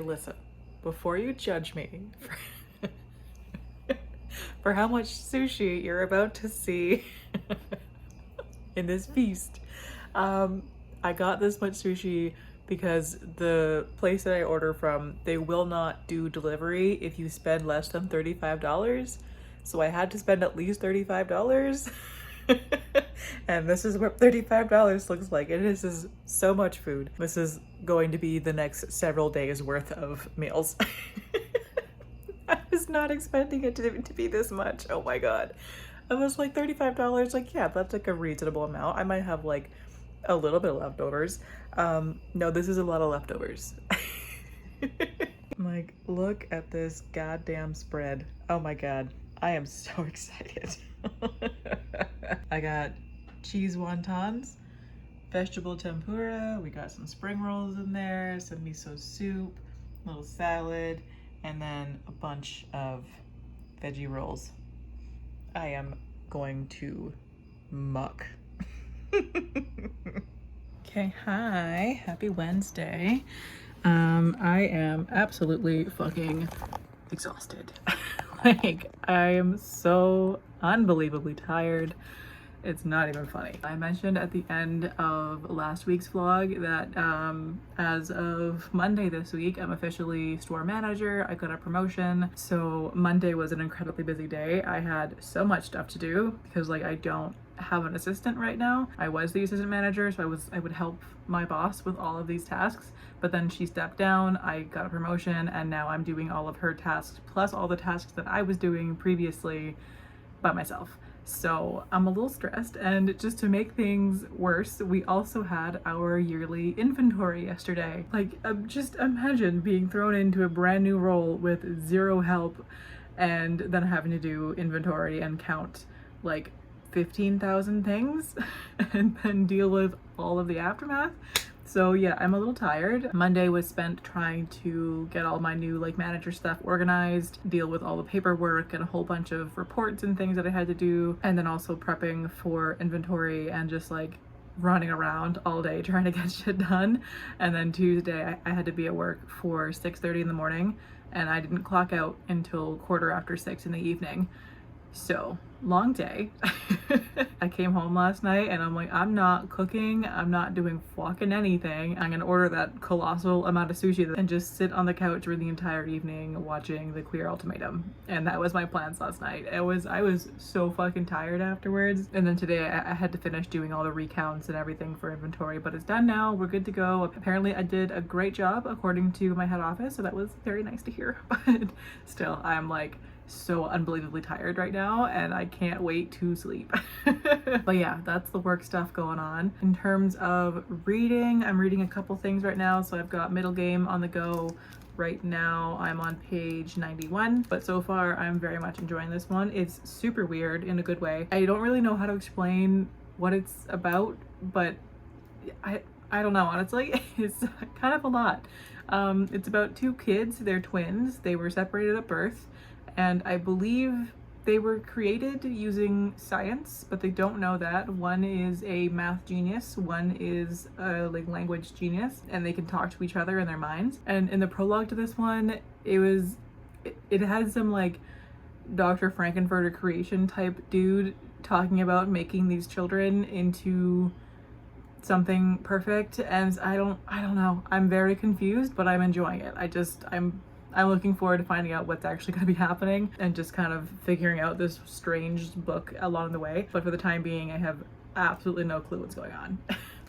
listen, before you judge me for how much sushi you're about to see in this feast, I got this much sushi because the place that I order from, they will not do delivery if you spend less than $35. So I had to spend at least $35. And this is what $35 looks like. It is so much food. This is going to be the next several days worth of meals. I was not expecting it to be this much. Oh my god. I was like, $35, like, yeah, that's like a reasonable amount. I might have like a little bit of leftovers. No, this is a lot of leftovers. Like, look at this goddamn spread. Oh my god. I am so excited. I got cheese wontons, vegetable tempura, we got some spring rolls in there, some miso soup, a little salad, and then a bunch of veggie rolls. I am going to muck. Okay, hi, happy Wednesday. I am absolutely fucking exhausted. Like, I am so unbelievably tired. It's not even funny. I mentioned at the end of last week's vlog that as of Monday this week, I'm officially store manager. I got a promotion. So Monday was an incredibly busy day. I had so much stuff to do because like I don't have an assistant right now. I was the assistant manager, so I would help my boss with all of these tasks, but then she stepped down, I got a promotion, and now I'm doing all of her tasks plus all the tasks that I was doing previously by myself. So I'm a little stressed, and just to make things worse, we also had our yearly inventory yesterday. Like, just imagine being thrown into a brand new role with zero help and then having to do inventory and count like 15,000 things and then deal with all of the aftermath. So yeah, I'm a little tired. Monday was spent trying to get all my new like manager stuff organized, deal with all the paperwork and a whole bunch of reports and things that I had to do, and then also prepping for inventory and just like running around all day trying to get shit done. And then Tuesday I had to be at work for 6:30 in the morning, and I didn't clock out until 6:15 in the evening. So long day. I came home last night and I'm like, I'm not cooking, I'm not doing fucking anything. I'm gonna order that colossal amount of sushi and just sit on the couch for the entire evening watching The Queer Ultimatum. And that was my plans last night. I was so fucking tired afterwards. And then today I had to finish doing all the recounts and everything for inventory, but it's done now. We're good to go. Apparently I did a great job according to my head office, so that was very nice to hear. But still, I'm like so unbelievably tired right now and I can't wait to sleep. But yeah, that's the work stuff going on. In terms of reading, I'm reading a couple things right now. So I've got Middlegame on the go right now. I'm on page 91, but so far I'm very much enjoying this one. It's super weird in a good way. I don't really know how to explain what it's about, but I don't know, honestly. It's kind of a lot. It's about two kids. They're twins. They were separated at birth, and I believe they were created using science, but they don't know that. One is a math genius, one is a like language genius, and they can talk to each other in their minds. And in the prologue to this one, it had some like Dr. Frankenfurter creation type dude talking about making these children into something perfect, and I don't know. I'm very confused, but I'm enjoying it. I'm looking forward to finding out what's actually going to be happening and just kind of figuring out this strange book along the way. But for the time being, I have absolutely no clue what's going on.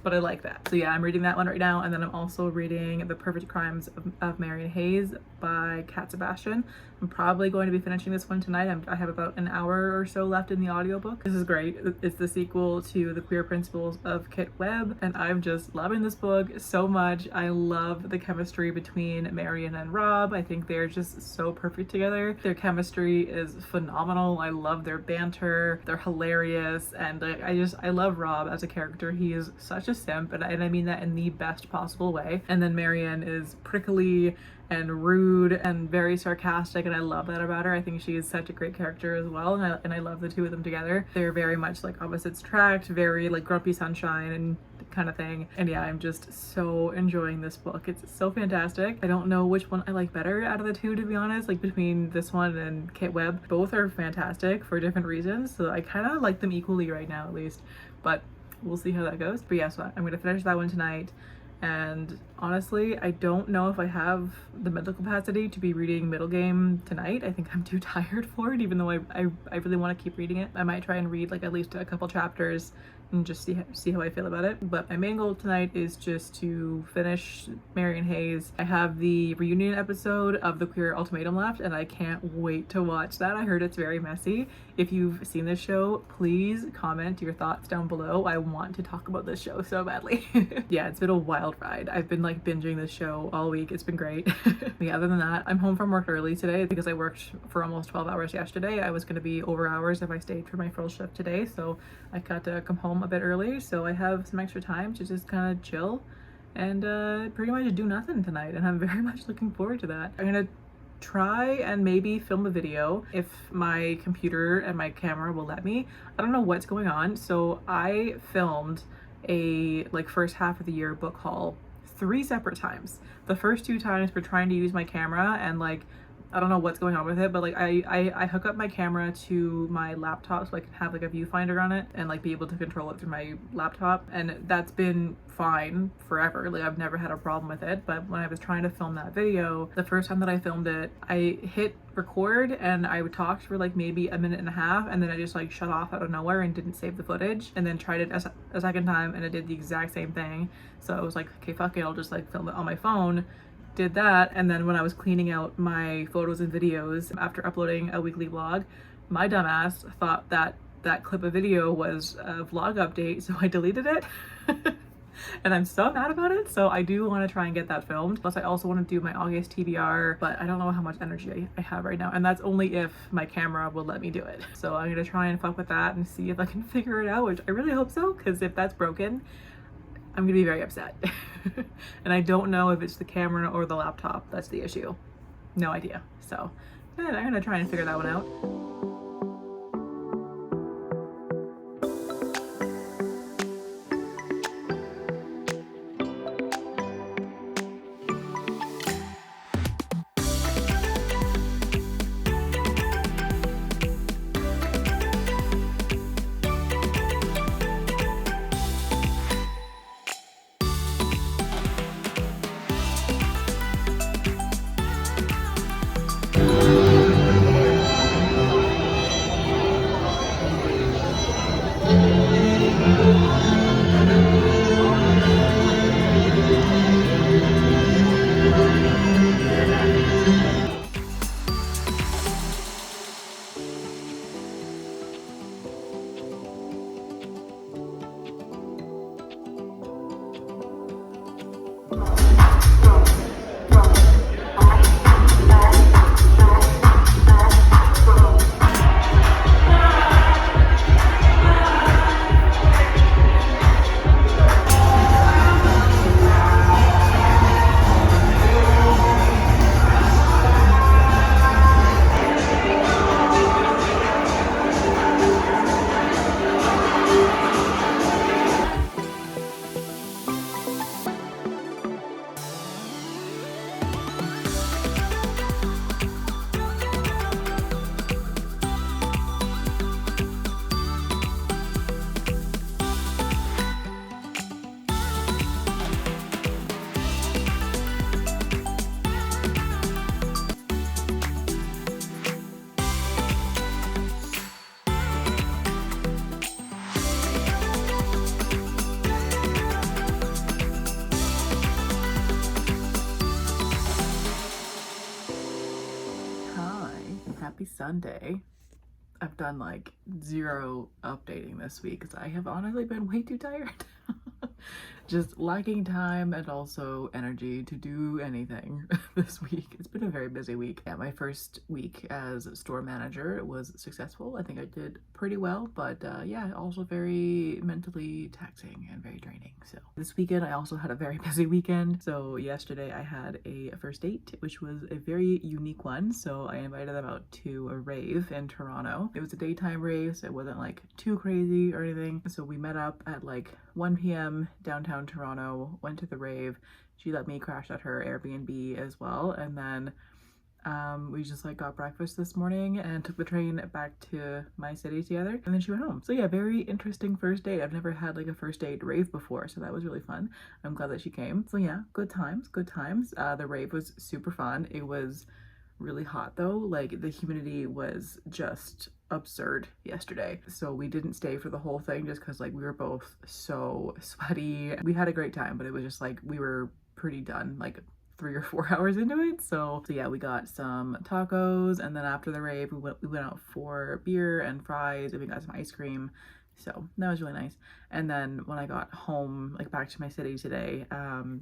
But I like that. So yeah, I'm reading that one right now, and then I'm also reading The Perfect Crimes of Marian Hayes by Sebastian. I'm probably going to be finishing this one tonight. I have about an hour or so left in the audiobook. This is great. It's the sequel to The Queer Principles of Kit Webb, and I'm just loving this book so much. I love the chemistry between Marian and Rob. I think they're just so perfect together. Their chemistry is phenomenal. I love their banter. They're hilarious, and I love Rob as a character. He is such a simp, and I mean that in the best possible way. And then Marian is prickly and rude and very sarcastic, and I love that about her. I think she is such a great character as well, and I love the two of them together. They're very much like opposites attract, very like grumpy sunshine and kind of thing. And yeah, I'm just so enjoying this book. It's so fantastic. I don't know which one I like better out of the two, to be honest, like between this one and Kit Webb. Both are fantastic for different reasons, so I kind of like them equally right now, at least, but we'll see how that goes. But yeah, so I'm gonna finish that one tonight. And honestly, I don't know if I have the mental capacity to be reading Middlegame tonight. I think I'm too tired for it, even though I really want to keep reading it. I might try and read like at least a couple chapters and just see how I feel about it. But my main goal tonight is just to finish Marian Hayes. I have the reunion episode of The Queer Ultimatum left, and I can't wait to watch that. I heard it's very messy. If you've seen this show, please comment your thoughts down below. I want to talk about this show so badly. Yeah, it's been a wild ride. I've been like binging this show all week. It's been great. Yeah, other than that, I'm home from work early today because I worked for almost 12 hours yesterday. I was going to be over hours if I stayed for my full shift today, so I got to come home a bit early, so I have some extra time to just kind of chill and pretty much do nothing tonight, and I'm very much looking forward to that. I'm gonna try and maybe film a video if my computer and my camera will let me. I don't know what's going on, so I filmed a like first half of the year book haul 3 separate times. The first 2 times we're trying to use my camera, and like I don't know what's going on with it, but like I hook up my camera to my laptop so I can have like a viewfinder on it and like be able to control it through my laptop, and that's been fine forever. Like I've never had a problem with it. But when I was trying to film that video, the first time that I filmed it, I hit record and I talked for like maybe a minute and a half, and then I just like shut off out of nowhere and didn't save the footage, and then tried it a second time and it did the exact same thing. So I was like, okay, fuck it, I'll just like film it on my phone. Did that, and then when I was cleaning out my photos and videos after uploading a weekly vlog, my dumbass thought that that clip of video was a vlog update, so I deleted it. And I'm so mad about it, so I do want to try and get that filmed. Plus I also want to do my August TBR, but I don't know how much energy I have right now, and that's only if my camera will let me do it. So I'm gonna try and fuck with that and see if I can figure it out, which I really hope so, because if that's broken, I'm gonna be very upset. And I don't know if it's the camera or the laptop that's the issue. No idea. So yeah, I'm gonna try and figure that one out. Sunday. I've done like 0 updating this week because I have honestly been way too tired. Just lacking time and also energy to do anything this week. It's been a very busy week. Yeah, my first week as store manager was successful. I think I did pretty well, but yeah, also very mentally taxing and very draining. So this weekend I also had a very busy weekend. So yesterday I had a first date, which was a very unique one. So I invited them out to a rave in Toronto. It was a daytime rave, so it wasn't like too crazy or anything. So we met up at like 1 p.m. downtown Toronto, went to the rave. She let me crash at her Airbnb as well, and then we just like got breakfast this morning and took the train back to my city together, and then she went home. So yeah, very interesting first date. I've never had like a first date rave before, so that was really fun. I'm glad that she came. So yeah, good times, good times. The rave was super fun. It was really hot though. Like the humidity was just absurd yesterday, so we didn't stay for the whole thing just because like we were both so sweaty. We had a great time, but it was just like we were pretty done like 3 or 4 hours into it. So yeah, we got some tacos, and then after the rave we went out for beer and fries, and we got some ice cream. So that was really nice. And then when I got home, like back to my city today,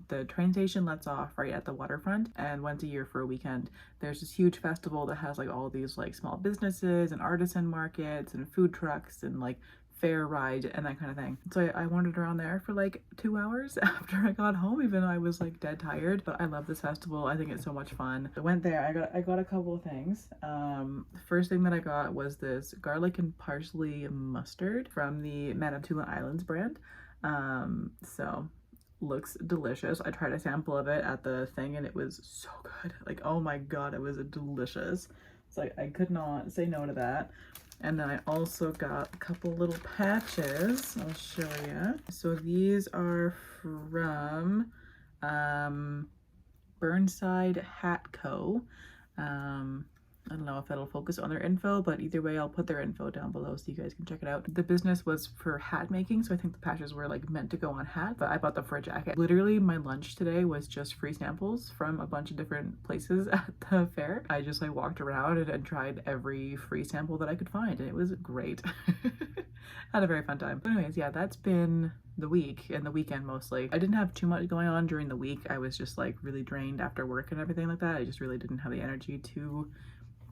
the train station lets off right at the waterfront, and once a year for a weekend there's this huge festival that has like all these like small businesses and artisan markets and food trucks and like fair ride and that kind of thing. So I wandered around there for like 2 hours after I got home, even though I was like dead tired. But I love this festival. I think it's so much fun. I went there. I got a couple of things. The first thing that I got was this garlic and parsley mustard from the Manitoulin Islands brand. So looks delicious. I tried a sample of it at the thing and it was so good. Like, oh my god, it was delicious. So I could not say no to that. And then I also got a couple little patches. I'll show you. So these are from Burnside Hat Co. I don't know if that'll focus on their info, but either way, I'll put their info down below so you guys can check it out. The business was for hat making, so I think the patches were like meant to go on hat, but I bought them for a jacket. Literally, my lunch today was just free samples from a bunch of different places at the fair. I just like walked around and tried every free sample that I could find, and it was great. Had a very fun time. But anyways, yeah, that's been the week and the weekend mostly. I didn't have too much going on during the week. I was just like really drained after work and everything like that. I just really didn't have the energy to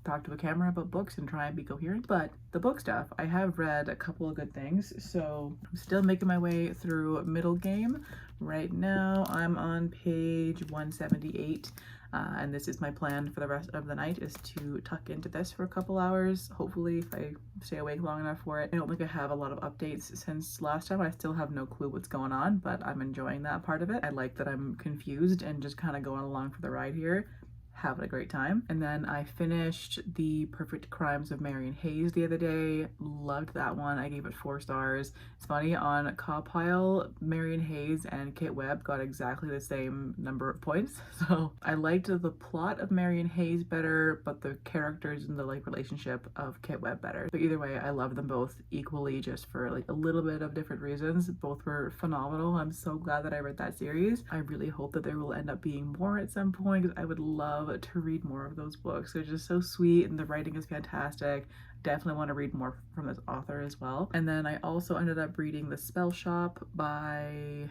talk to the camera about books and try and be coherent. But the book stuff, I have read a couple of good things, so I'm still making my way through Middlegame. Right now I'm on page 178, and this is my plan for the rest of the night, is to tuck into this for a couple hours, hopefully, if I stay awake long enough for it. I don't think I have a lot of updates since last time. I still have no clue what's going on, but I'm enjoying that part of it. I like that I'm confused and just kind of going along for the ride here, having a great time. And then I finished The Perfect Crimes of Marian Hayes the other day. Loved that one. I gave it 4 stars. It's funny, on Cawpile, Marian Hayes and Kate Webb got exactly the same number of points. So I liked the plot of Marian Hayes better, but the characters and the like relationship of Kate Webb better. But either way, I love them both equally, just for like a little bit of different reasons. Both were phenomenal. I'm so glad that I read that series. I really hope that there will end up being more at some point, because I would love to read more of those books. They're just so sweet and the writing is fantastic. Definitely want to read more from this author as well. And then I also ended up reading The Spellshop by,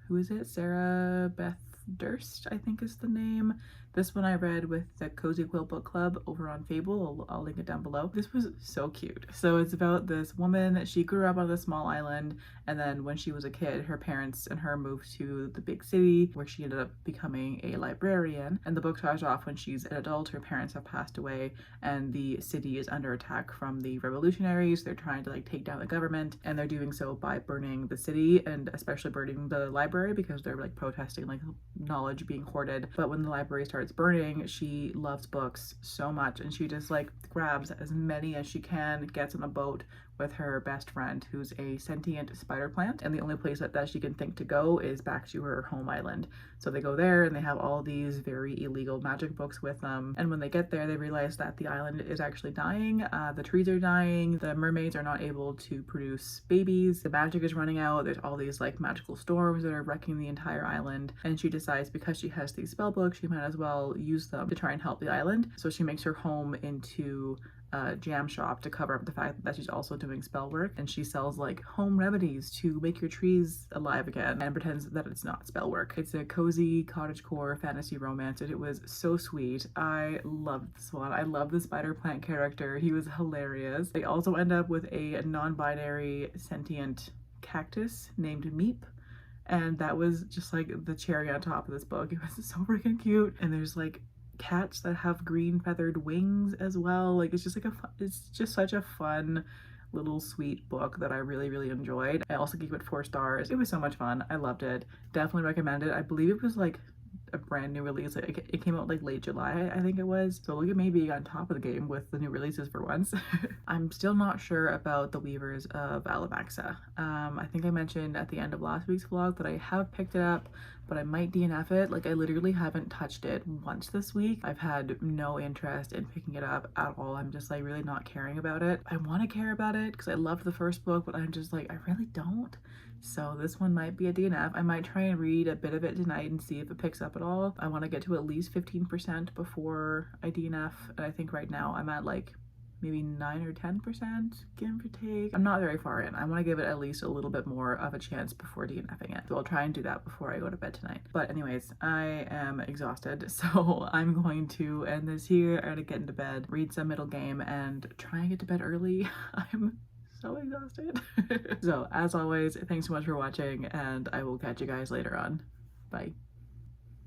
who is it? Beth Durst, I think is the name. This one I read with the Cozy Quilt Book Club over on Fable. I'll link it down below. This was so cute. So it's about this woman. She grew up on this small island, and then when she was a kid, her parents and her moved to the big city, where she ended up becoming a librarian. And the book starts off when she's an adult. Her parents have passed away, and the city is under attack from the revolutionaries. They're trying to like take down the government, and they're doing so by burning the city, and especially burning the library, because they're like protesting like knowledge being hoarded. But when the library starts burning, she loves books so much, and she just like grabs as many as she can, gets on a boat with her best friend, who's a sentient spider plant, and the only place that she can think to go is back to her home island. So they go there, and they have all these very illegal magic books with them, and when they get there, they realize that the island is actually dying. The trees are dying, the mermaids are not able to produce babies, the magic is running out, there's all these like magical storms that are wrecking the entire island, and she decides, because she has these spell books, she might as well use them to try and help the island. So she makes her home into jam shop to cover up the fact that she's also doing spell work, and she sells like home remedies to make your trees alive again and pretends that it's not spell work. It's a cozy cottagecore fantasy romance, and it was so sweet. I loved this one. I love the spider plant character. He was hilarious. They also end up with a non-binary sentient cactus named Meep, and that was just like the cherry on top of this book. It was so freaking cute. And there's like cats that have green feathered wings as well. Like it's just like it's just such a fun little sweet book that I really enjoyed. I also gave it 4 stars. It was so much fun. I loved it. Definitely recommend it. I believe it was like a brand new release. It came out like late July, I think it was. So look at me being on top of the game with the new releases for once. I'm still not sure about the Weavers of Alamaxa. I think I mentioned at the end of last week's vlog that I have picked it up, but I might DNF it. Like I literally haven't touched it once this week. I've had no interest in picking it up at all. I'm just like really not caring about it. I want to care about it because I loved the first book, but I'm just like, I really don't. So this one might be a DNF. I might try and read a bit of it tonight and see if it picks up at all. I want to get to at least 15% before I DNF. And I think right now I'm at like maybe 9 or 10%, give or take. I'm not very far in. I want to give it at least a little bit more of a chance before DNFing it. So I'll try and do that before I go to bed tonight. But anyways, I am exhausted. So I'm going to end this here. I'm gonna get into bed, read some Middlegame, and try and get to bed early. I'm so exhausted. So as always, thanks so much for watching, and I will catch you guys later on. Bye.